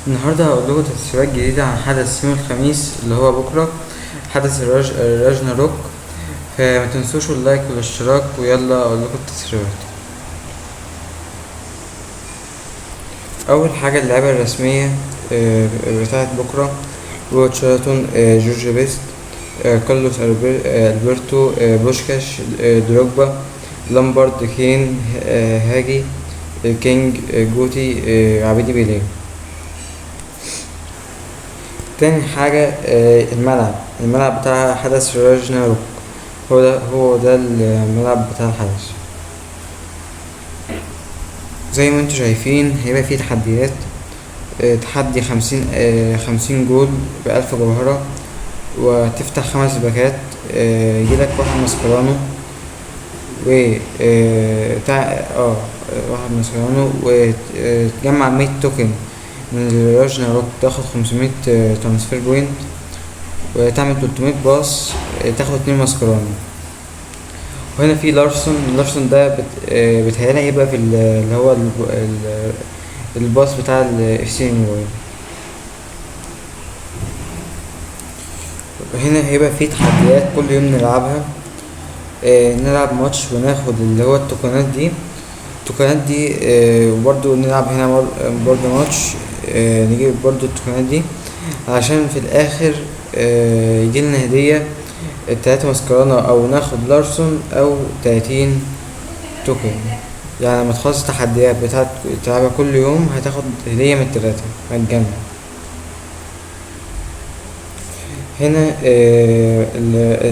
النهاردة هقول لكم تسريبات جديدة عن حدث يوم الخميس اللي هو بكرة، حدث راجنا روك. فما تنسوش اللايك والاشتراك، ويلا اقول لكم التسريبات. اول حاجة اللعبة الرسمية بتاعت بكرة: روبرت شيراتون، جورج بيست، كارلوس البرتو، بوشكاش، دروجبا، لامبارد، كين، هاجي، كينج، جوتي، عبيدي بيليه. تاني حاجة الملعب بتاع حدث راجنا روك. هو ده الملعب بتاع الحدث. زي ما انتوا شايفين هيبقى فيه تحديات. تحدي 50 جول ب1000 جوهرة، وتفتح 5 باكات. يجيلك واحد مسكرانو و واحد مسكرانو، وتجمع 100 توكن من راجنا روك، تاخد 500 ترانسفير بوينت، وتعمل 300 باص، تاخد 2 مسكرانو. وهنا في لارسون ده بتهيألي هيبقى في اللي هو الباص بتاع الاف سي موبايل. هنا هيبقى في تحديات كل يوم نلعبها. نلعب ماتش وناخد اللي هو التوكنات دي. وبرضو نلعب هنا برضو ماتش، نجيب برضو التوكنات دي عشان في الاخر يجيلنا هدية 3 مسكرانة، او ناخد لارسون، او 30 توكن. يعني لما تخلص التحديات بتاعت تلعبها كل يوم هتاخد هدية من ال3 مجانا. هنا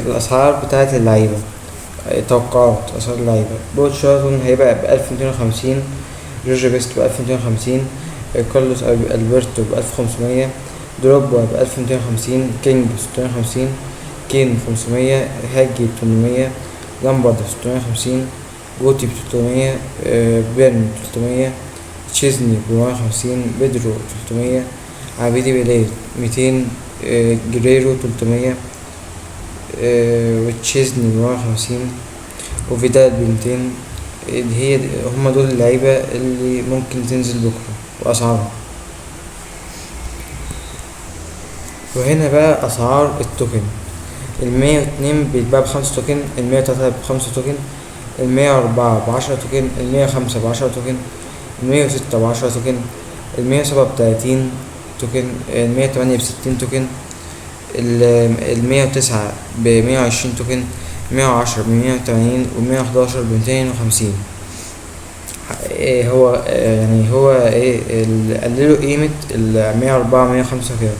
الأسعار بتاعت اللعيبة. توقعات أسعار اللعيبة: بوت شارلتون هيبقى ب1250، جورج بيست ب1250، كارلوس ألبرتو ب1500، دروجبا ب1250، كينج ب650، كين ب500، هاجي ب800، لامبارد ب650، جوتي ب300، بيرن ب300، تشيزني ب150، بيدرو ب300، عبيدي بيليه 200، جريرو 300، وتشيزني ب150، وفيدال ب200. هما دول اللعيبة اللي ممكن تنزل بكرة وأسعارهم. وهنا بقى أسعار التوكن: 102 بيتباع ب5 توكن، 103 ب5 توكن، 104 ب10 توكن، 105 ب10 توكن، 106 ب10 توكن، 107 ب30 توكن، 108 ب60 توكن، 109 ب120 توكن، 110 ب180، و111 ب250. هو قللوا قيمة 104 105 كده،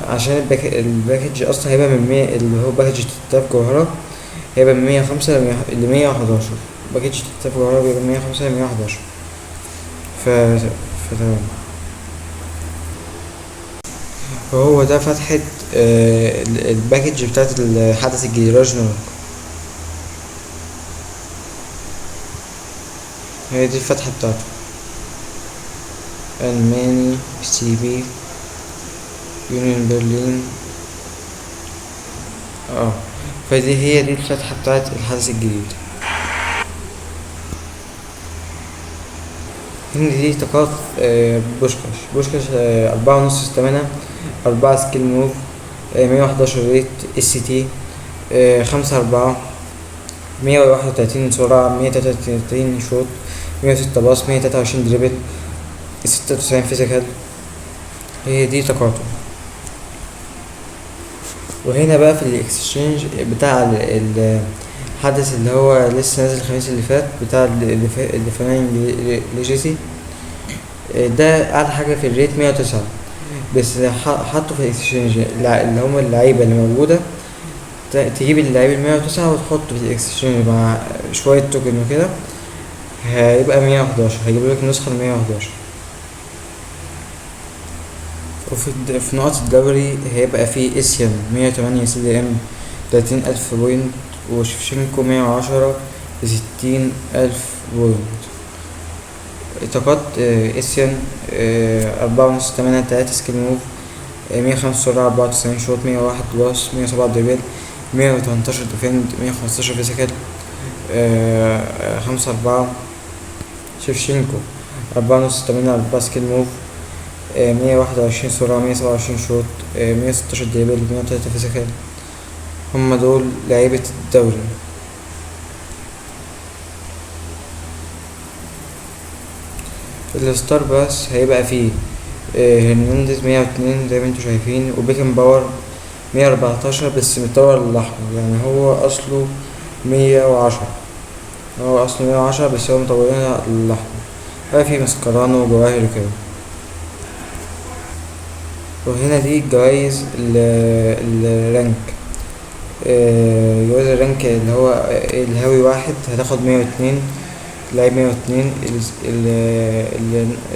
عشان الباكج اصلا هيبقى من 100، اللي هو باكج 3000 جوهرة هيبقى من 105 ل111. باكج 3000 جوهرة بيبقى من 105 ل111. فتمام. وهو ده فتحة الباكج بتاعت الحدث الجديد راجناروك. هي دي الفتحة بتاعته: ألماني، CB، يونيون برلين. هي دي الفتحة بتاعت الحدث الجديد. دي طاقات بوشكاش 4.5 استامينا، 4 سكيل موف، 111 ريت ST، 5/4، 131 سرعة، 133 شوط، 106 باص، 123 دريبل، 96 فيزيكال. هي دي طاقاته. وهنا بقى في الاكسشينج بتاع الحدث اللي هو لسه نازل الخميس اللي فات، بتاع الديفاين ليجيسي. ده اعلى حاجة في الريت 109، بس حطوا في الاكسشينج اللي هم اللعيبة اللي موجودة. تجيب اللعيب 109 وتحطه في الاكسشينج مع شوية توكن وكده، هيبقى 111، هيجيب لك نسخة 111. وفي نقط الدوري هيبقى في اسيان 108 CDM 30,000 بوينت، وشفشنكو 110 ب60,000 بوينت. طاقات اسيان 4.5 استامينا، 3 سكيل موف، 105 سرعة، 94 شوط، 101 باص، 107 دريبل، 118 ديفند، 115 فيزيكال، 5/4. شفشنكو 4.5 استامينا، 4 سكيل موف، 121 سرعة، 127 شوط، 116 دريبل، 103 فيزيكال. هما دول لعيبة الدوري. الستار باس هيبقى فيه هرنانديز 102 زي ما انتوا شايفين، وبيكن باور 114 بس متطور للأحمر، يعني هو أصله 110. هو أصله 110 بس هو مطورينها للأحمر. بقى فيه مسكرانو وجواهر كده. وهنا دي جوايز الرانك. جوايز الرانك اللي هو الهاوي واحد هتاخد 102، لعيب 102.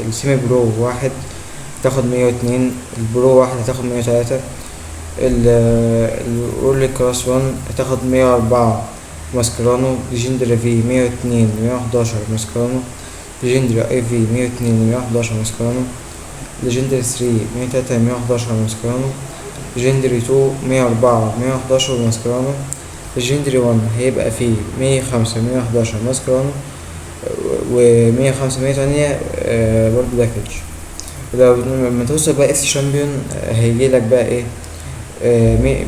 السيمي برو واحد تاخد 102، البرو واحد هتاخد 103. الورلي كلاس 1 هتاخد 104 ماسكرانو. ليجندري في 102 111 ماسكرانو. ليجندري اي في 102 111 ماسكرانو. ليجندري 3 103 111 ماسكرانو. ليجندري 2 104 111 ماسكرانو. ليجندري 1 هيبقى فيه 105 111 ماسكرانو و105 108 برضه باكج. لو لما توصل بقى اف شامبيون هيجيلك بقى ايه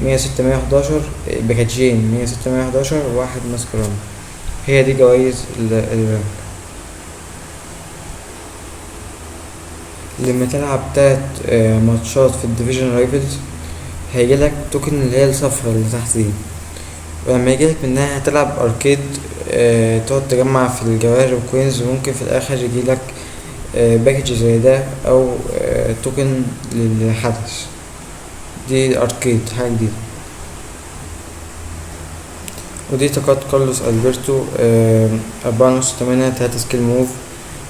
106 111 باكجين، 106 111 وواحد ماسكرانو. هي دي جوايز الرانك. لما تلعب 3 ماتشات في الديفيجن رايفلز هيجيلك توكن اللي هي الصفرا اللي تحت دي، ولما يجيلك منها هتلعب اركيد تقعد تجمع في الجواهر والكوينز، وممكن في الاخر يجيلك باكج زي ده او توكن للحدث. دي اركيد حاجة جديدة. ودي طاقات كارلوس البرتو 4.8 3 سكيل موف،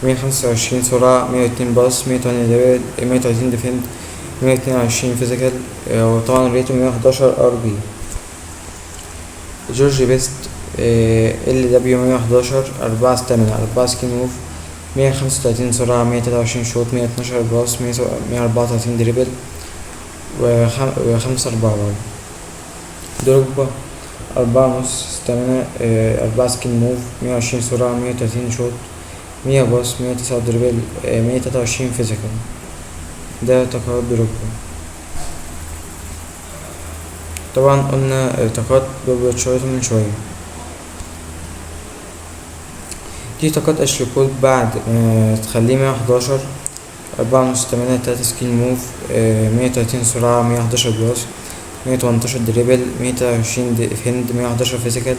125 سرعة، 102 باص، 108 دبل، 130 ديفند، 122 فيزيكال، وطبعا ريتو 111 ار بي. جورج بيست ال دبليو 111 4 ستامينا، 4 سكيل موف، 135 سرعة، 123 شوط، 112 باص، 134 دريبل، و5 4. دروجبا 4.5 ستامينا، 4 سكيل موف، 120 سرعة، 130 شوط، 100 باص، 109 دريبل، 123 فيزيكال. ده طاقات دروجبا. طبعا قلنا طاقات بوبوت شوية من شوية. دي طاقات اشلي كول بعد تخليه 111 4.5 ستامينا، 3 سكيل موف، 130 سرعة، 111 باص، 118 دريبل، 120 ديفند، 111 فيزيكال.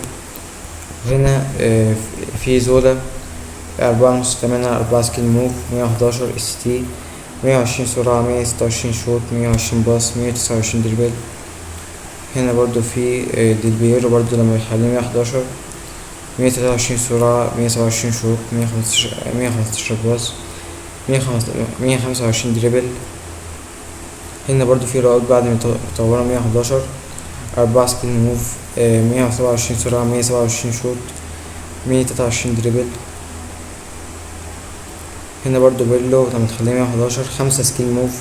هنا في زولا 4.5 ستامينا، 4 سكيل موف، 111 اس تي، 120 سرعة، 126 شوط، 120 باص، 129 دريبل. هنا برضو في ديل بيرو برضو لما يخليه 111 123 سرعة، 127 شوط، 115 باص، 125 دريبل. هنا برضو في رائد بعد ما يطورها 111 4 سكيل موف، 127 سرعة، 127 شوط، 123 دريبل. هنا برضو بيرلو لما تخليه 111 5 سكيل موف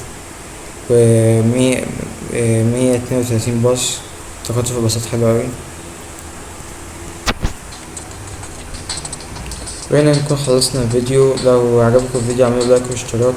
و 132 باص. طاقته في البساط حلوة اوي. وهنا نكون خلصنا الفيديو. لو عجبكم الفيديو اعملوا لايك واشتراك.